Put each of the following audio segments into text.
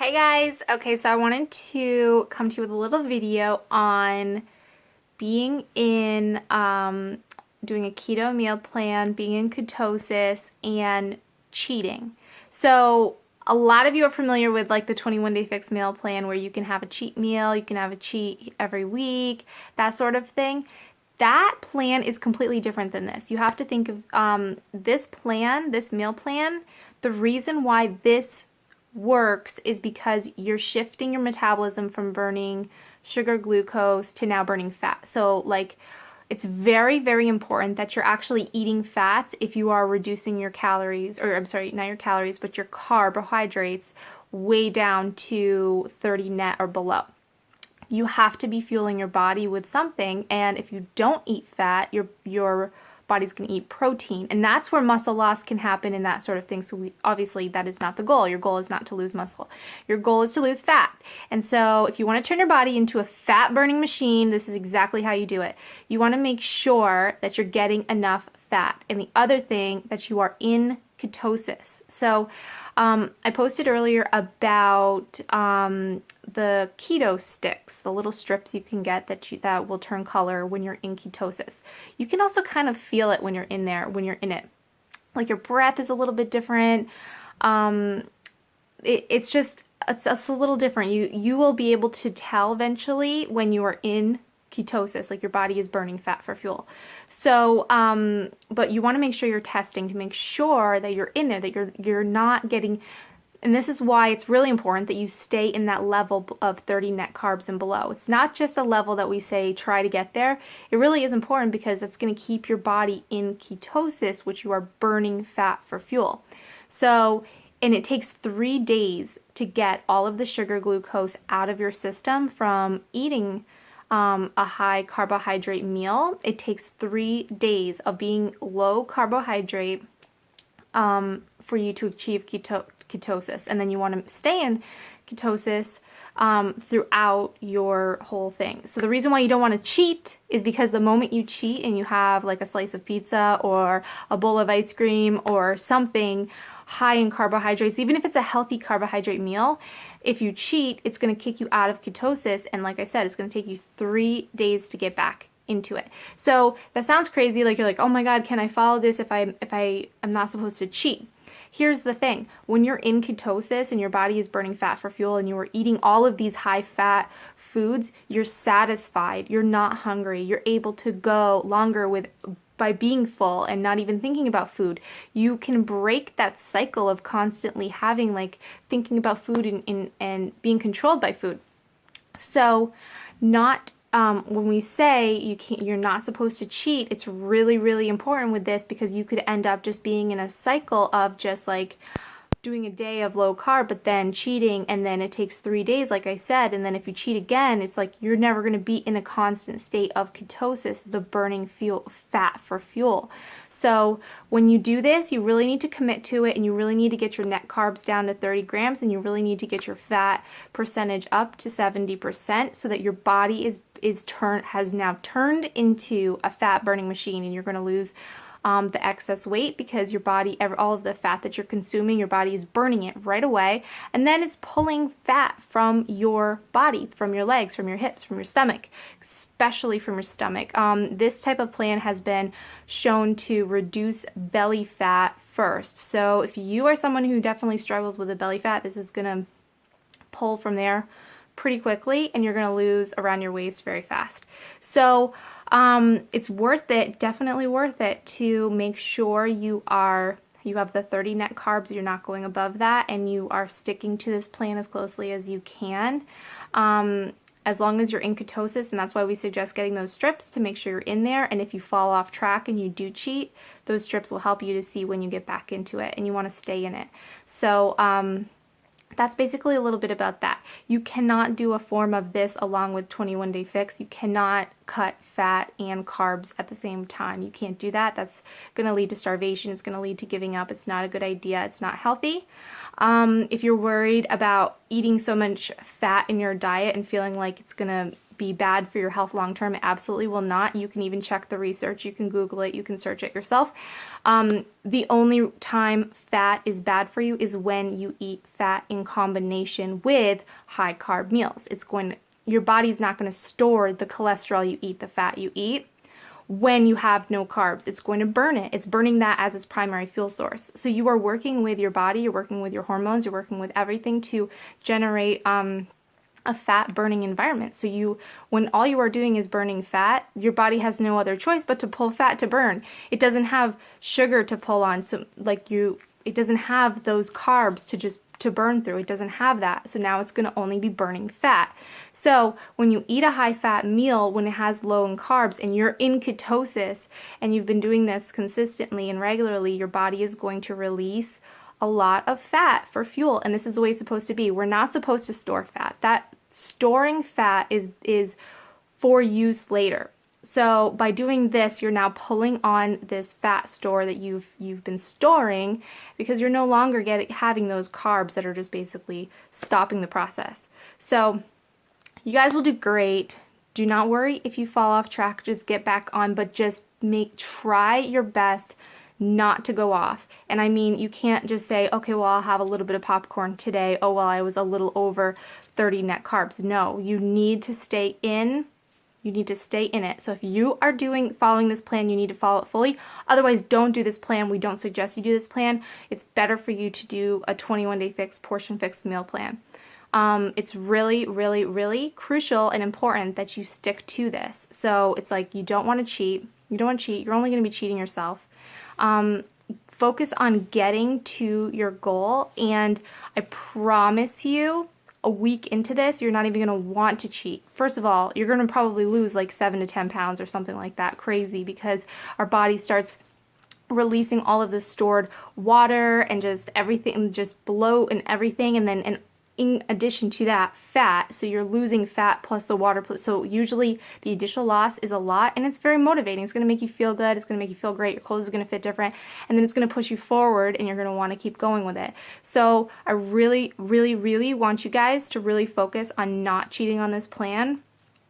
Hey guys! Okay, so I wanted to come to you with a little video on being in, doing a keto meal plan, being in ketosis, and cheating. So a lot of you are familiar with like the 21-day fix meal plan where you can have a cheat meal, you can have a cheat every week, that sort of thing. That plan is completely different than this. You have to think of this plan, this meal plan, the reason why this works is because you're shifting your metabolism from burning sugar glucose to now burning fat. So like it's very, very important that you're actually eating fats if you are reducing your calories, or I'm sorry, not your calories, but your carbohydrates way down to 30 net or below. You have to be fueling your body with something, and if you don't eat fat, your body's going to eat protein, and that's where muscle loss can happen and that sort of thing. So obviously that is not the goal. Your goal is not to lose muscle. Your goal is to lose fat. And so if you want to turn your body into a fat burning machine, this is exactly how you do it. You want to make sure that you're getting enough fat. And the other thing, that you are in ketosis. So I posted earlier about the keto sticks, the little strips you can get that will turn color when you're in ketosis. You can also kind of feel it when you're in there, when you're in it. Like your breath is a little bit different. It's a little different. You will be able to tell eventually when you are in ketosis, like your body is burning fat for fuel. So, but you want to make sure you're testing to make sure that you're in there, that you're not getting, and this is why it's really important that you stay in that level of 30 net carbs and below. It's not just a level that we say try to get there. It really is important because that's going to keep your body in ketosis, which you are burning fat for fuel. So, and it takes 3 days to get all of the sugar glucose out of your system from eating a high carbohydrate meal. It takes 3 days of being low carbohydrate for you to achieve ketosis. And then you want to stay in ketosis throughout your whole thing. So the reason why you don't want to cheat is because the moment you cheat and you have like a slice of pizza or a bowl of ice cream or something high in carbohydrates, even if it's a healthy carbohydrate meal, if you cheat, it's going to kick you out of ketosis. And like I said, it's going to take you 3 days to get back into it. So that sounds crazy. Like you're like, oh my God, can I follow this if I'm not supposed to cheat? Here's the thing. When you're in ketosis and your body is burning fat for fuel and you are eating all of these high fat foods, you're satisfied. You're not hungry. You're able to go longer by being full and not even thinking about food. You can break that cycle of constantly having thinking about food and being controlled by food. So not when we say you're not supposed to cheat, it's really, really important with this because you could end up just being in a cycle of just like doing a day of low carb, but then cheating, and then it takes 3 days, like I said, and then if you cheat again, it's like you're never going to be in a constant state of ketosis, the burning fat for fuel. So when you do this, you really need to commit to it, and you really need to get your net carbs down to 30 grams, and you really need to get your fat percentage up to 70% so that your body has now turned into a fat burning machine, and you're going to lose the excess weight because your body, all of the fat that you're consuming, your body is burning it right away, and then it's pulling fat from your body, from your legs, from your hips, from your stomach, especially from your stomach. This type of plan has been shown to reduce belly fat first. So if you are someone who definitely struggles with a belly fat, this is going to pull from there pretty quickly, and you're going to lose around your waist very fast. So it's worth it, definitely worth it, to make sure you have the 30 net carbs, you're not going above that, and you are sticking to this plan as closely as you can, as long as you're in ketosis, and that's why we suggest getting those strips to make sure you're in there. And if you fall off track and you do cheat, those strips will help you to see when you get back into it, and you want to stay in it. So that's basically a little bit about that. You cannot do a form of this along with 21-day fix. You cannot cut fat and carbs at the same time. You can't do that. That's going to lead to starvation. It's going to lead to giving up. It's not a good idea. It's not healthy. If you're worried about eating so much fat in your diet and feeling like it's going to be bad for your health long term. It absolutely will not. You can even check the research. You can Google it. You can search it yourself. The only time fat is bad for you is when you eat fat in combination with high carb meals. Your body's not going to store the cholesterol you eat, the fat you eat, when you have no carbs. It's going to burn it. It's burning that as its primary fuel source. So you are working with your body, you're working with your hormones, you're working with everything to generate a fat burning environment. So when all you are doing is burning fat, your body has no other choice but to pull fat to burn. It doesn't have sugar to pull on, so it doesn't have those carbs to burn through. It doesn't have that. So now it's going to only be burning fat. So when you eat a high fat meal, when it has low in carbs and you're in ketosis and you've been doing this consistently and regularly, your body is going to release a lot of fat for fuel. And this is the way it's supposed to be. We're not supposed to store fat. That storing fat is for use later. So by doing this, you're now pulling on this fat store that you've been storing, because you're no longer having those carbs that are just basically stopping the process. So you guys will do great. Do not worry if you fall off track. Just get back on, but just try your best not to go off. And I mean, you can't just say, okay, well, I'll have a little bit of popcorn today. Oh, well, I was a little over 30 net carbs. No, you need to stay in. You need to stay in it. So if you are following this plan, you need to follow it fully. Otherwise, don't do this plan. We don't suggest you do this plan. It's better for you to do a 21-day fixed, portion fixed meal plan. It's really, really, really crucial and important that you stick to this. So it's like, you don't want to cheat. You don't want to cheat. You're only going to be cheating yourself. Focus on getting to your goal. And I promise you, a week into this, you're not even going to want to cheat. First of all, you're going to probably lose like 7 to 10 pounds or something like that. Crazy, because our body starts releasing all of this stored water and just everything, just bloat and everything. And then in addition to that, fat. So you're losing fat plus the water. So usually the additional loss is a lot, and it's very motivating. It's going to make you feel good. It's going to make you feel great. Your clothes are going to fit different, and then it's going to push you forward, and you're going to want to keep going with it. So I really, really, really want you guys to really focus on not cheating on this plan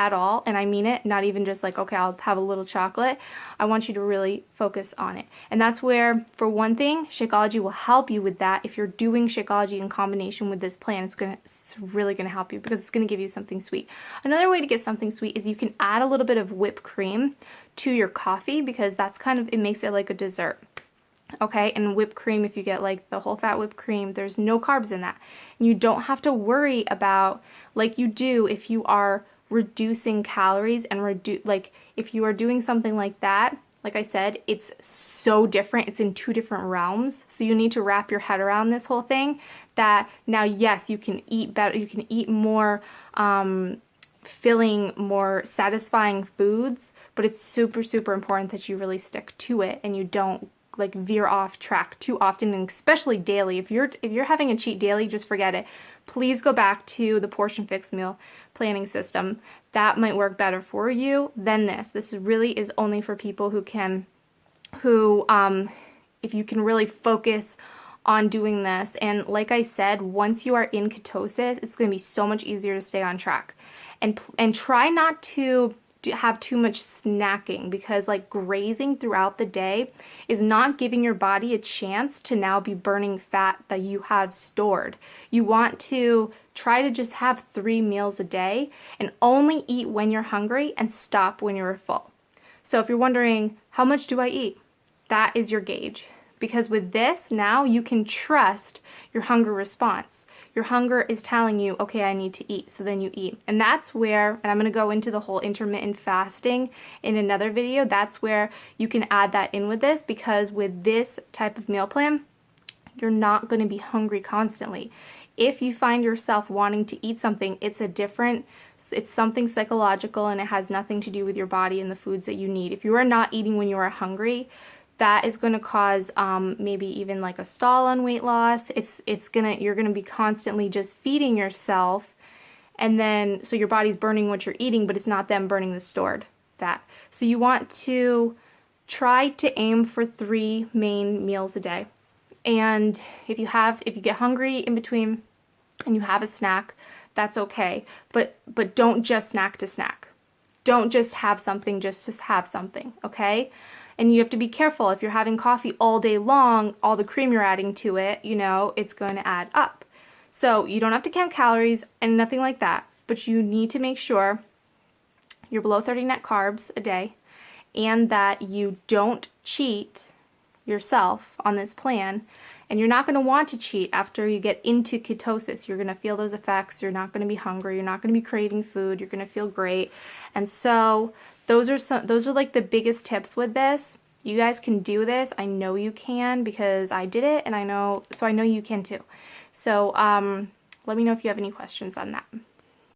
at all. And I mean it, not even just like, okay, I'll have a little chocolate. I want you to really focus on it. And that's where, for one thing, Shakeology will help you with that. If you're doing Shakeology in combination with this plan, it's really going to help you, because it's going to give you something sweet. Another way to get something sweet is you can add a little bit of whipped cream to your coffee, because that's it makes it like a dessert. Okay, and whipped cream, if you get like the whole fat whipped cream, there's no carbs in that. And you don't have to worry about, like you do if you are reducing calories and if you are doing something like that, like I said, it's so different. It's in two different realms. So you need to wrap your head around this whole thing, that now, yes, you can eat better, you can eat more filling, more satisfying foods, but it's super, super important that you really stick to it and you don't like veer off track too often, and especially daily. If you're having a cheat daily, just forget it. Please go back to the portion fixed meal planning system. That might work better for you than this. This really is only for people who if you can really focus on doing this. And like I said, once you are in ketosis, it's going to be so much easier to stay on track. And try not to have too much snacking, because like grazing throughout the day is not giving your body a chance to now be burning fat that you have stored. You want to try to just have 3 meals a day and only eat when you're hungry and stop when you're full. So if you're wondering, how much do I eat? That is your gauge. Because with this, now you can trust your hunger response. Your hunger is telling you, okay, I need to eat, so then you eat. And that's where, and I'm going to go into the whole intermittent fasting in another video, that's where you can add that in with this, because with this type of meal plan, you're not going to be hungry constantly. If you find yourself wanting to eat something, it's something psychological, and it has nothing to do with your body and the foods that you need. If you are not eating when you are hungry, that is going to cause maybe even like a stall on weight loss. You're going to be constantly just feeding yourself, and then so your body's burning what you're eating, but it's not them burning the stored fat. So you want to try to aim for 3 main meals a day. And if you get hungry in between and you have a snack, That's okay. But don't just snack to snack. Don't just have something just to have something, okay? And you have to be careful. If you're having coffee all day long, all the cream you're adding to it, it's going to add up. So you don't have to count calories and nothing like that, but you need to make sure you're below 30 net carbs a day and that you don't cheat yourself on this plan. And you're not going to want to cheat after you get into ketosis. You're going to feel those effects. You're not going to be hungry. You're not going to be craving food. You're going to feel great. And so those are like the biggest tips with this. You guys can do this. I know you can because I did it, and I know you can too. So let me know if you have any questions on that.